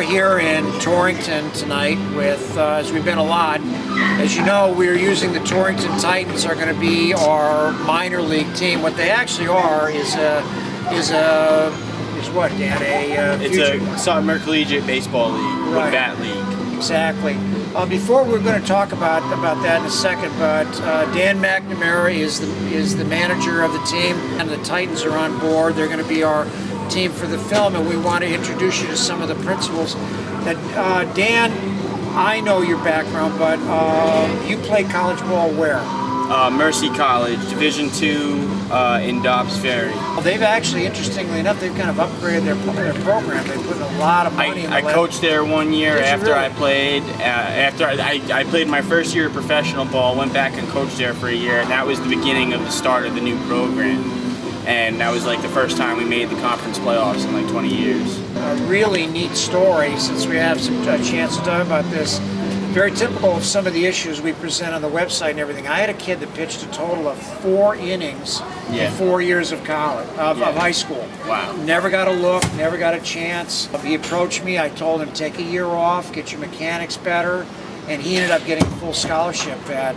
here in Torrington tonight with, as we've been a lot. As you know, we're using the Torrington Titans are going to be our minor league team. What they actually are is what, Dan? It's a summer collegiate baseball league, right. With bat league. Exactly. Before we're going to talk about that in a second, but Dan McNamara is the manager of the team, and the Titans are on board. They're going to be our team for the film, and we want to introduce you to some of the principals. That Dan, I know your background, but you played college ball where? Mercy College, Division II in Dobbs Ferry. Well, they've actually, interestingly enough, they've kind of upgraded their program. They put a lot of money in I coached there 1 year after really? I played. After I played my first year of professional ball, went back and coached there for a year, and that was the beginning of the start of the new program. And that was like the first time we made the conference playoffs in like 20 years. A really neat story, since we have a chance to talk about this. Very typical of some of the issues we present on the website and everything. I had a kid that pitched a total of 4 innings in 4 years of college, of high school. Wow. Never got a look, never got a chance. He approached me, I told him take a year off, get your mechanics better, and he ended up getting a full scholarship at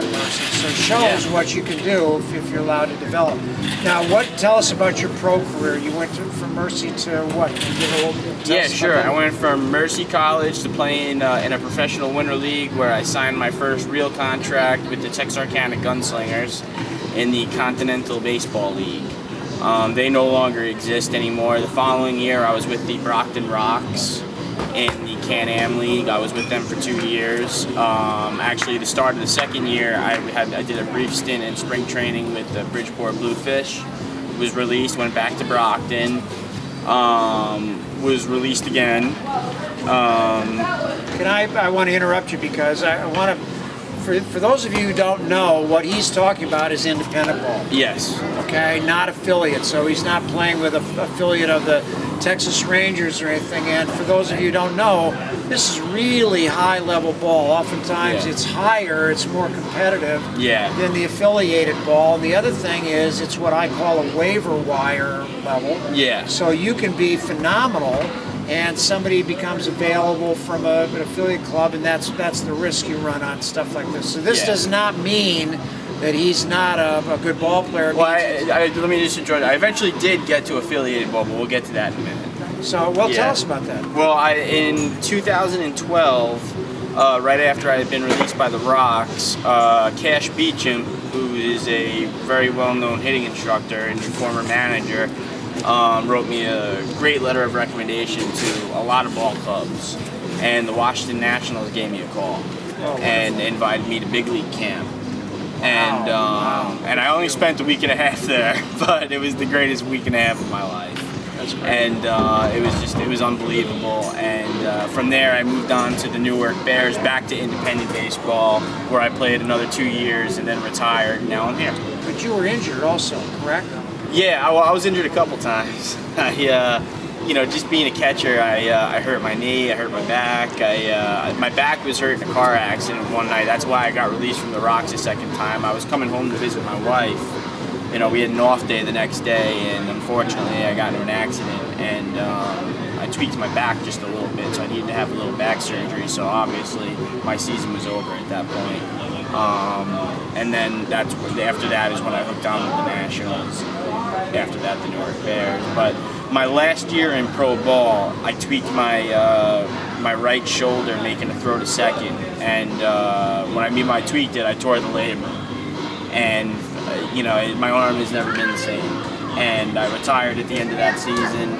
Mercy. So it shows what you can do if you're allowed to develop. Now, tell us about your pro career. You went from Mercy to what? Can you give a little Yeah, sure. I went from Mercy College to playing in a professional winter league where I signed my first real contract with the Texarkana Gunslingers in the Continental Baseball League. They no longer exist anymore. The following year, I was with the Brockton Rocks in the Can-Am League. I was with them for 2 years. Actually, the start of the second year, I did a brief stint in spring training with the Bridgeport Bluefish. Was released, went back to Brockton. Was released again. I want to interrupt you because I want to. For those of you who don't know, what he's talking about is independent ball. Yes. Okay, not affiliate. So he's not playing with an affiliate of the Texas Rangers or anything. And for those of you who don't know, this is really high-level ball. Oftentimes it's higher, it's more competitive than the affiliated ball. And the other thing is, it's what I call a waiver wire level. Yeah. So you can be phenomenal, and somebody becomes available from an affiliate club, and that's the risk you run on stuff like this. So this does not mean that he's not a good ball player. Well, let me just enjoy it. I eventually did get to affiliated ball, but we'll get to that in a minute. So, tell us about that. Well, in 2012, right after I had been released by the Rocks, Cash Beecham, who is a very well-known hitting instructor and former manager, wrote me a great letter of recommendation to a lot of ball clubs, and the Washington Nationals gave me a call and invited me to big league camp. And and I only spent a week and a half there, but it was the greatest week and a half of my life. That's great. And it was unbelievable. And from there, I moved on to the Newark Bears, back to independent baseball, where I played another 2 years and then retired. And now I'm here. But you were injured also, correct? Yeah, I was injured a couple times. Just being a catcher, I hurt my knee, I hurt my back. My back was hurt in a car accident one night. That's why I got released from the Rocks a second time. I was coming home to visit my wife. We had an off day the next day, and unfortunately I got into an accident, and I tweaked my back just a little bit, so I needed to have a little back surgery. So obviously my season was over at that point. And then after that is when I hooked on with the Nationals. After that, the Newark Bears. But my last year in pro ball, I tweaked my right shoulder making a throw to second, and when I mean I tweaked it, I tore the labrum, and my arm has never been the same. And I retired at the end of that season,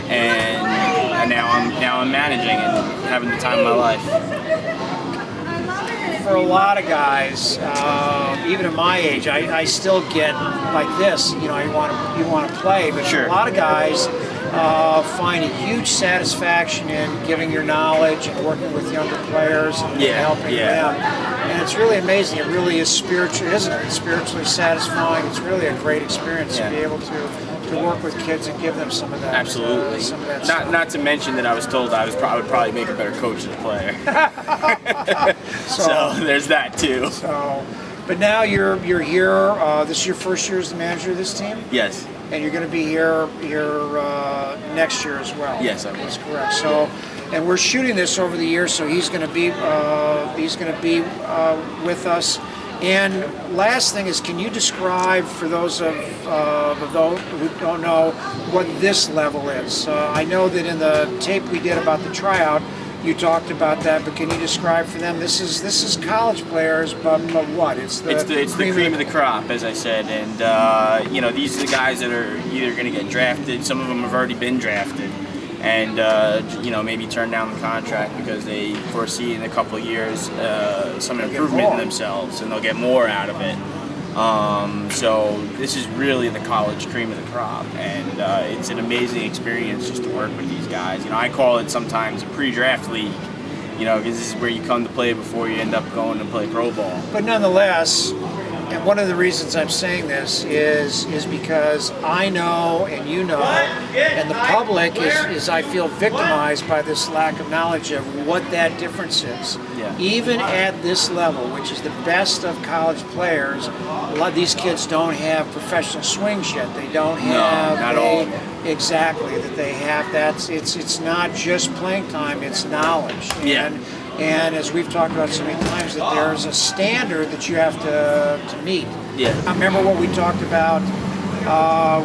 and now I'm managing and having the time of my life. For a lot of guys, even at my age, I still get like this. You want to play, but for a lot of guys, find a huge satisfaction in giving your knowledge and working with younger players and helping them. And it's really amazing. It really is spiritual, isn't it? It's spiritually satisfying. It's really a great experience to be able to work with kids and give them some of that. Absolutely. Some of that not to mention that I was told I would probably make a better coach than a player. So there's that too. So But now you're here. This is your first year as the manager of this team, Yes. and you're going to be here next year as well. Yes, I will. That's correct. So, and we're shooting this over the year, so he's going to be with us. And last thing is, can you describe for those of those who don't know what this level is? I know that in the tape we did about the tryout, you talked about that, but can you describe for them? This is college players, but what? It's the cream of the crop, as I said, and you know, these are the guys that are either going to get drafted. Some of them have already been drafted, and you know, maybe turn down the contract because they foresee in a couple of years some improvement in themselves, and they'll get more out of it. So this is really the college cream of the crop, and it's an amazing experience just to work with these guys. You know, I call it sometimes a pre-draft league, you know, because this is where you come to play before you end up going to play pro ball. But nonetheless, and one of the reasons I'm saying this is because I know, and you know, and the public is I feel victimized by this lack of knowledge of what that difference is. Yeah. Even at this level, which is the best of college players, a lot of these kids don't have professional swings yet. They don't have not all of them. Exactly, that they have. It's not just playing time, it's knowledge. Yeah. And as we've talked about so many times, that there's a standard that you have to meet. Yeah. I remember what we talked about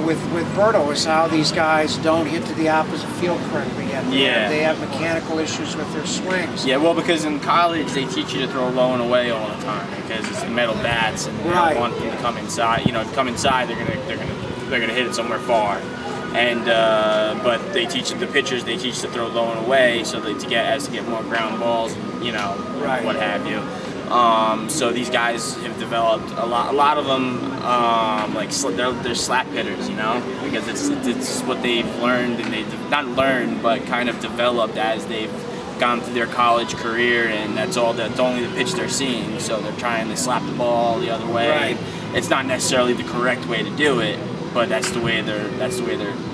with Berto is how these guys don't hit to the opposite field correctly yet. They have mechanical issues with their swings. Yeah, well, because in college they teach you to throw low and away all the time because it's the metal bats, and they don't want them to come inside. You know, if you come inside, they're gonna hit it somewhere far. And but they teach the pitchers, they teach to throw low and away, so that to get more ground balls, you know, what have you. So these guys have developed a lot of them, like they're slap hitters, you know, because it's what they've learned, and they've not learned, but kind of developed as they've gone through their college career, and that's only the pitch they're seeing. So they're trying to slap the ball the other way. Right. It's not necessarily the correct way to do it, but that's the way they're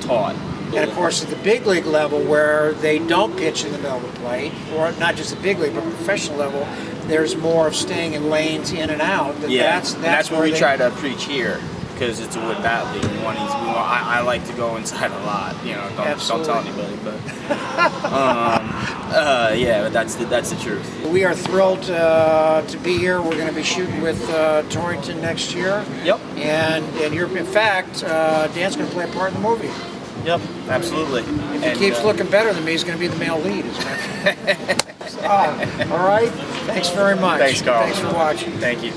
taught. And of course, at the big league level, where they don't pitch in the middle of the plate, or not just the big league, but professional level, there's more of staying in lanes in and out. That's what we try to preach here, because it's a wood bat league. I like to go inside a lot. You know, don't tell anybody, but yeah, but that's the truth. We are thrilled to be here. We're going to be shooting with Torrington next year. Yep. And you're, in fact, Dan's going to play a part in the movie. Yep, absolutely. If he keeps looking better than me, he's going to be the male lead. All right. Thanks very much. Thanks, Carl. Thanks for watching. Thank you.